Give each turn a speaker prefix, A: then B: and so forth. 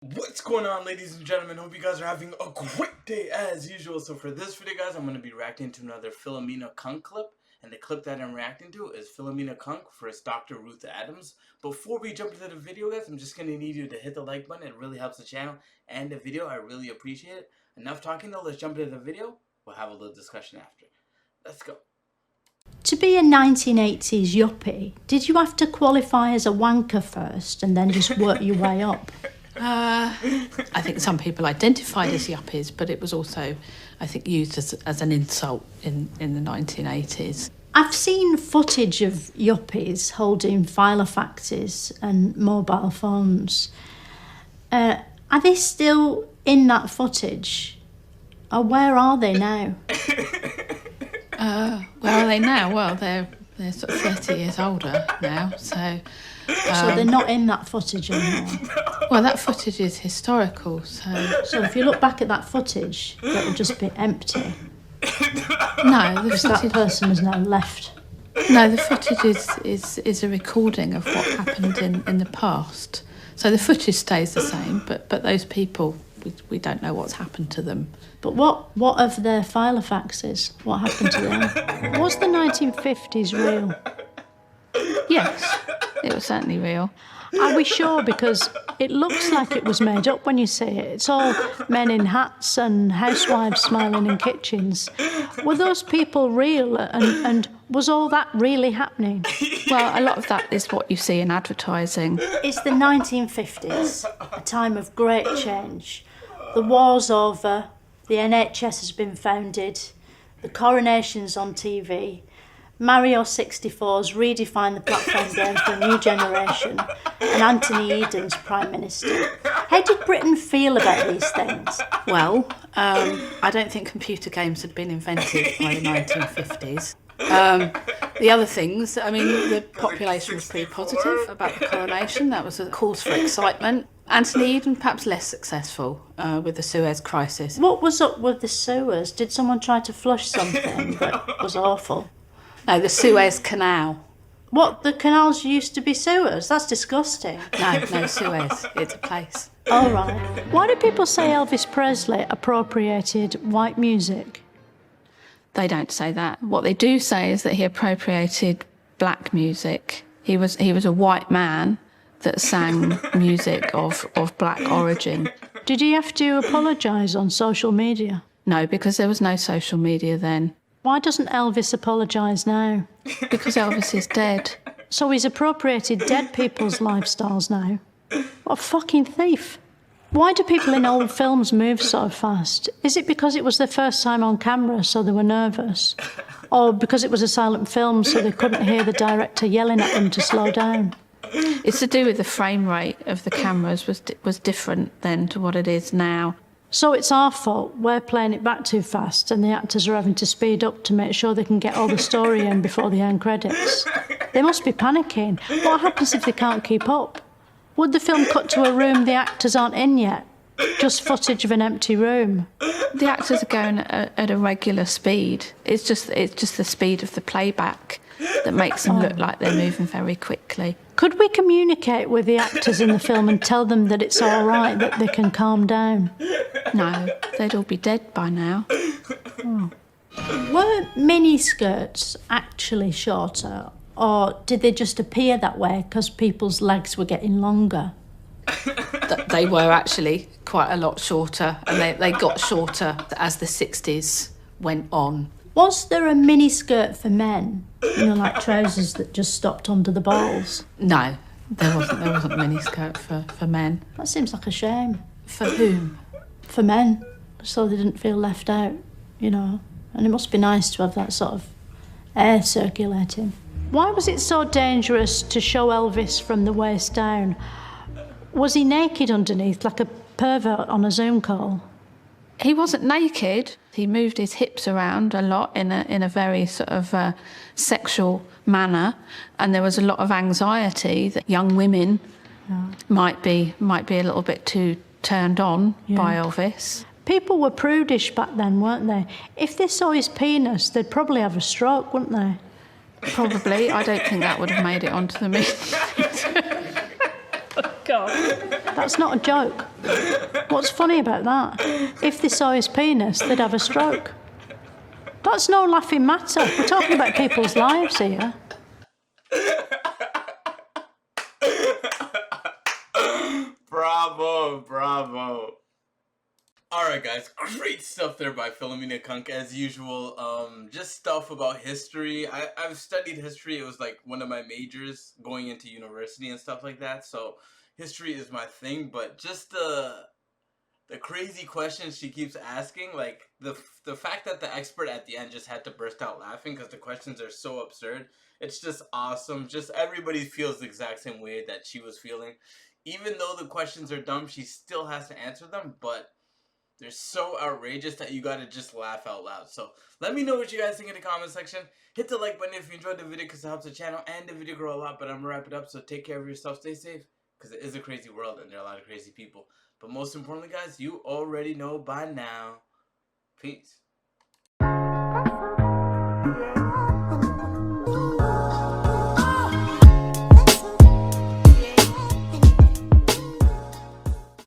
A: What's going on, ladies and gentlemen? Hope you guys are having a great day as usual. So for this video, guys, I'm going to be reacting to another Philomena Cunk clip. And the clip that I'm reacting to is Philomena Cunk versus Dr. Ruth Adams. Before we jump into the video, guys, I'm just going to need you to hit the like button. It really helps the channel and the video. I really appreciate it. Enough talking though, let's jump into the video. We'll have a little discussion after. Let's go.
B: To be a 1980s yuppie, did you have to qualify as a wanker first and then just work your way up?
C: I think some people identified as yuppies, but it was also, I think, used as an insult in the 1980s.
B: I've seen footage of yuppies holding filofaxes and mobile phones. Are they still in that footage? Or where are they now?
C: Where are they now? Well, they're sort of 30 years older now, so...
B: So they're not in that footage anymore?
C: Well, that footage is historical, so...
B: So if you look back at that footage, it'll just be empty?
C: No,
B: because that person has now left.
C: No, the footage is a recording of what happened in the past. So the footage stays the same, but those people, we don't know what's happened to them.
B: But what of their filofaxes? What happened to them? Was the 1950s real?
C: Yes, it was certainly real.
B: Are we sure? Because it looks like it was made up when you see it. It's all men in hats and housewives smiling in kitchens. Were those people real, and was all that really happening?
C: Well, a lot of that is what you see in advertising.
B: It's the 1950s, a time of great change. The war's over, the NHS has been founded, the coronation's on TV, Mario 64's redefined the platform game for a new generation, and Anthony Eden's Prime Minister. How did Britain feel about these things?
C: Well, I don't think computer games had been invented by the 1950s. The other things, I mean, the population was pretty positive about the coronation. That was a cause for excitement. Anthony Eden, perhaps less successful with the Suez crisis.
B: What was up with the sewers? Did someone try to flush something that was awful?
C: No, the Suez Canal.
B: What, the canals used to be sewers? That's disgusting.
C: No, Suez. It's a place.
B: All right. Why do people say Elvis Presley appropriated white music?
C: They don't say that. What they do say is that he appropriated black music. He was a white man that sang music of black origin.
B: Did he have to apologise on social media?
C: No, because there was no social media then.
B: Why doesn't Elvis apologise now?
C: Because Elvis is dead.
B: So he's appropriated dead people's lifestyles now? What a fucking thief. Why do people in old films move so fast? Is it because it was their first time on camera, so they were nervous? Or because it was a silent film, so they couldn't hear the director yelling at them to slow down?
C: It's to do with the frame rate of the cameras was different then to what it is now.
B: So it's our fault. We're playing it back too fast and the actors are having to speed up to make sure they can get all the story in before the end credits. They must be panicking. What happens if they can't keep up? Would the film cut to a room the actors aren't in yet? Just footage of an empty room?
C: The actors are going at a regular speed. It's just the speed of the playback that makes them look like they're moving very quickly.
B: Could we communicate with the actors in the film and tell them that it's all right, that they can calm down?
C: No, they'd all be dead by now.
B: Oh. Were miniskirts actually shorter, or did they just appear that way because people's legs were getting longer?
C: They were actually quite a lot shorter, and they got shorter as the 60s went on.
B: Was there a miniskirt for men? You know, like trousers that just stopped under the balls?
C: No, there wasn't a miniskirt for men.
B: That seems like a shame.
C: For whom?
B: For men, so they didn't feel left out, you know. And it must be nice to have that sort of air circulating. Why was it so dangerous to show Elvis from the waist down? Was he naked underneath, like a pervert on a Zoom call?
C: He wasn't naked. He moved his hips around a lot in a very sort of sexual manner, and there was a lot of anxiety that young women might be a little bit too turned on by Elvis.
B: People were prudish back then, weren't they? If they saw his penis, they'd probably have a stroke, wouldn't they?
C: Probably. I don't think that would have made it onto the media.
B: God. That's not a joke. What's funny about that? If they saw his penis, they'd have a stroke. That's no laughing matter. We're talking about people's lives here.
A: Bravo, bravo. Alright guys, great stuff there by Philomena Cunk as usual. Just stuff about history. I've studied history. It was like one of my majors going into university and stuff like that. So history is my thing, but just the crazy questions she keeps asking, like the fact that the expert at the end just had to burst out laughing because the questions are so absurd. It's just awesome. Just everybody feels the exact same way that she was feeling. Even though the questions are dumb, she still has to answer them, but they're so outrageous that you gotta just laugh out loud. So let me know what you guys think in the comment section. Hit the like button if you enjoyed the video because it helps the channel and the video grow a lot. But I'm gonna wrap it up, so take care of yourself, stay safe, because it is a crazy world and there are a lot of crazy people. But most importantly, guys, you already know by now. Peace.